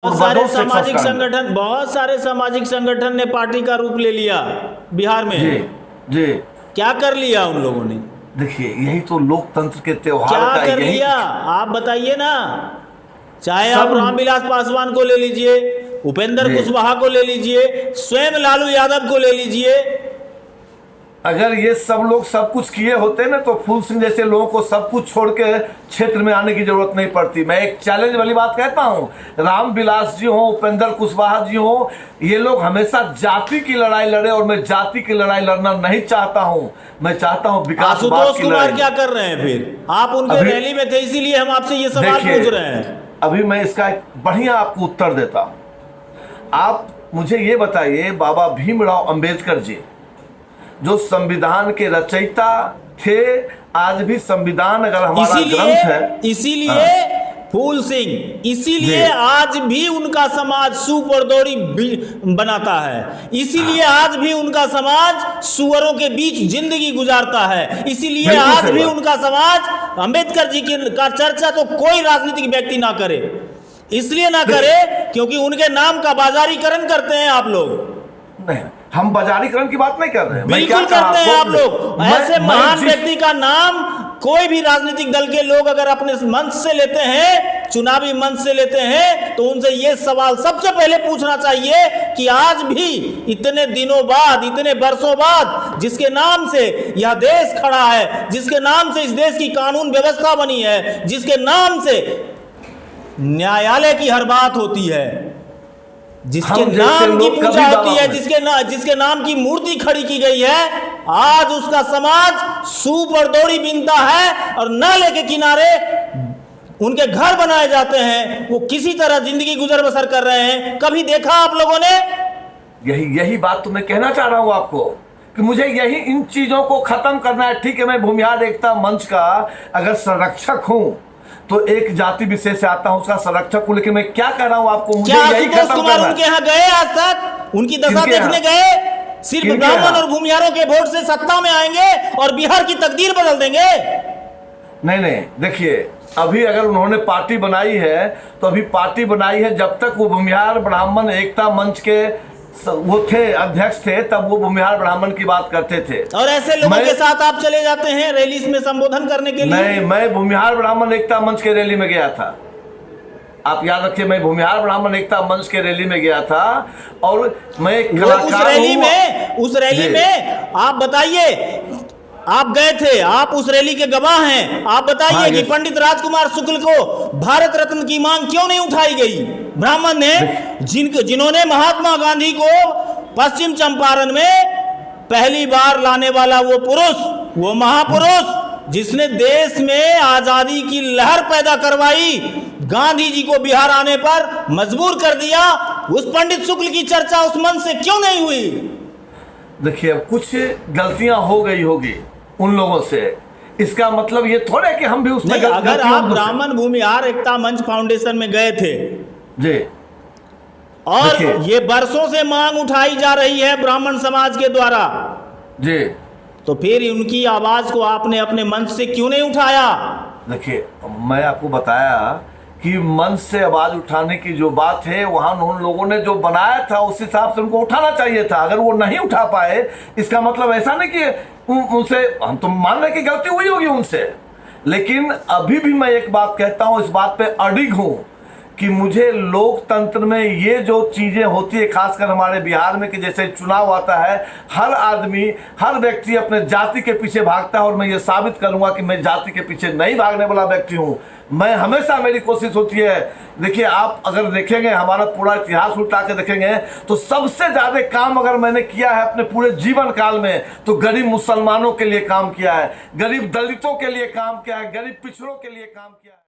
बहुत सारे सामाजिक संगठन ने पार्टी का रूप ले लिया बिहार में। जी क्या कर लिया उन लोगों ने? देखिए, यही तो लोकतंत्र के त्योहार क्या का कर लिया आप बताइए ना। चाहे आप रामविलास पासवान को ले लीजिए, उपेंद्र कुशवाहा को ले लीजिए, स्वयं लालू यादव को ले लीजिए। अगर ये सब लोग सब कुछ किए होते ना तो फूल सिंह जैसे लोगों को सब कुछ छोड़ के क्षेत्र में आने की जरूरत नहीं पड़ती। मैं एक चैलेंज वाली बात कहता हूँ, रामविलास जी हो, उपेंद्र कुशवाहा जी हो, ये लोग हमेशा जाति की लड़ाई लड़े और मैं जाति की लड़ाई लड़ना नहीं चाहता हूँ। मैं चाहता हूँ विकास की लड़ाई। आशुतोष कुमार क्या कर रहे हैं फिर? आप उनके रैली में थे, इसीलिए हम आपसे ये सवाल पूछ रहे हैं। अभी मैं इसका एक बढ़िया आपको उत्तर देता हूँ। आप मुझे ये बताइए, बाबा भीमराव अंबेडकर जी जो संविधान के रचयिता थे, आज भी संविधान अगर हमारा ग्रंथ है, इसीलिए फूल सिंह, इसीलिए आज भी उनका समाज सुपरदौड़ी बनाता है, इसीलिए आज भी उनका समाज सुअरों के बीच जिंदगी गुजारता है, इसीलिए आज भी उनका समाज अंबेडकर जी का चर्चा तो कोई राजनीतिक व्यक्ति ना करे, इसलिए ना करे क्योंकि उनके नाम का बाजारीकरण करते हैं आप लोग। नहीं, हम बाजारीकरण की बात नहीं कर रहे हैं। बिल्कुल करते हैं आप लोग। ऐसे महान व्यक्ति का नाम कोई भी राजनीतिक दल के लोग अगर अपने मंच से लेते हैं, चुनावी मंच से लेते हैं, तो उनसे ये सवाल सबसे पहले पूछना चाहिए कि आज भी इतने दिनों बाद, इतने वर्षों बाद, जिसके नाम से यह देश खड़ा है, जिसके नाम से इस देश की कानून व्यवस्था बनी है, जिसके नाम से न्यायालय की हर बात होती है, जिसके नाम की पूजा होती है, जिसके नाम की मूर्ति खड़ी की गई है, आज उसका समाज सुपरदौड़ी बिनता है और नाले के किनारे उनके घर बनाए जाते हैं, वो किसी तरह जिंदगी गुजर बसर कर रहे हैं। कभी देखा आप लोगों ने? यही बात तो मैं कहना चाह रहा हूं आपको कि मुझे यही इन चीजों को खत्म करना है। ठीक है, मैं भूमिहार एकता मंच का अगर संरक्षक हूं तो एक जाति विशेष से आता हूं, उसका संरक्षक हूं, लेकिन मैं क्या कर रहा हूं आपको, मुझे यही खत्म करना है। उनके यहाँ गए आज तक? उनकी दशा देखने गए? सिर्फ ब्राह्मण और भूमिहारों के वोट से सत्ता में आएंगे और बिहार की तकदीर बदल देंगे? नहीं, देखिए, अभी अगर उन्होंने पार्टी बनाई है तो अभी पार्टी बनाई है, जब तक वो भूमिहार ब्राह्मण एकता मंच के वो थे, अध्यक्ष थे, तब वो भूमिहार ब्राह्मण की बात करते थे। और ऐसे लोगों के साथ आप चले जाते हैं रैली में संबोधन करने के लिए? नहीं, मैं भूमिहार ब्राह्मण एकता मंच के रैली में गया था। आप याद रखिए, मैं भूमिहार ब्राह्मण एकता मंच के रैली में गया था और मैं कलाकार उस रैली में आप बताइए, आप गए थे, आप उस रैली के गवाह हैं, आप बताइए कि पंडित राजकुमार शुक्ल को भारत रत्न की मांग क्यों नहीं उठाई गई? ब्राह्मण ने, जिन्होंने महात्मा गांधी को पश्चिम चंपारण में पहली बार लाने वाला वो पुरुष, वो महापुरुष जिसने देश में आजादी की लहर पैदा करवाई, गांधी जी को बिहार आने पर मजबूर कर दिया, उस पंडित शुक्ल की चर्चा उस मंच से क्यों नहीं हुई? देखिए, कुछ गलतियां हो गई होगी उन लोगों से, इसका मतलब ये थोड़ा कि हम भी उसमें अगर आप ब्राह्मण भूमिहार एकता मंच फाउंडेशन में गए थे जी, और ये वर्षों से मांग उठाई जा रही है ब्राह्मण समाज के द्वारा जी, तो फिर उनकी आवाज को आपने अपने मंच से क्यों नहीं उठाया? देखिए, मैं आपको बताया कि मंच से आवाज उठाने की जो बात है, वहां उन लोगों ने जो बनाया था उस हिसाब से उनको उठाना चाहिए था। अगर वो नहीं उठा पाए, इसका मतलब ऐसा नहीं कि उनसे, हम तो मान रहे कि गलती हुई होगी उनसे, लेकिन अभी भी मैं एक बात कहता हूं, इस बात पे अडिग हूं कि मुझे लोकतंत्र में ये जो चीजें होती है, खासकर हमारे बिहार में, कि जैसे चुनाव आता है, हर आदमी, हर व्यक्ति अपने जाति के पीछे भागता है, और मैं ये साबित करूंगा कि मैं जाति के पीछे नहीं भागने वाला व्यक्ति हूं। मैं हमेशा, मेरी कोशिश होती है, देखिए, आप अगर देखेंगे हमारा पूरा इतिहास उल्टा के देखेंगे तो सबसे ज्यादा काम अगर मैंने किया है अपने पूरे जीवन काल में, तो गरीब मुसलमानों के लिए काम किया है, गरीब दलितों के लिए काम किया है, गरीब पिछड़ों के लिए काम किया है।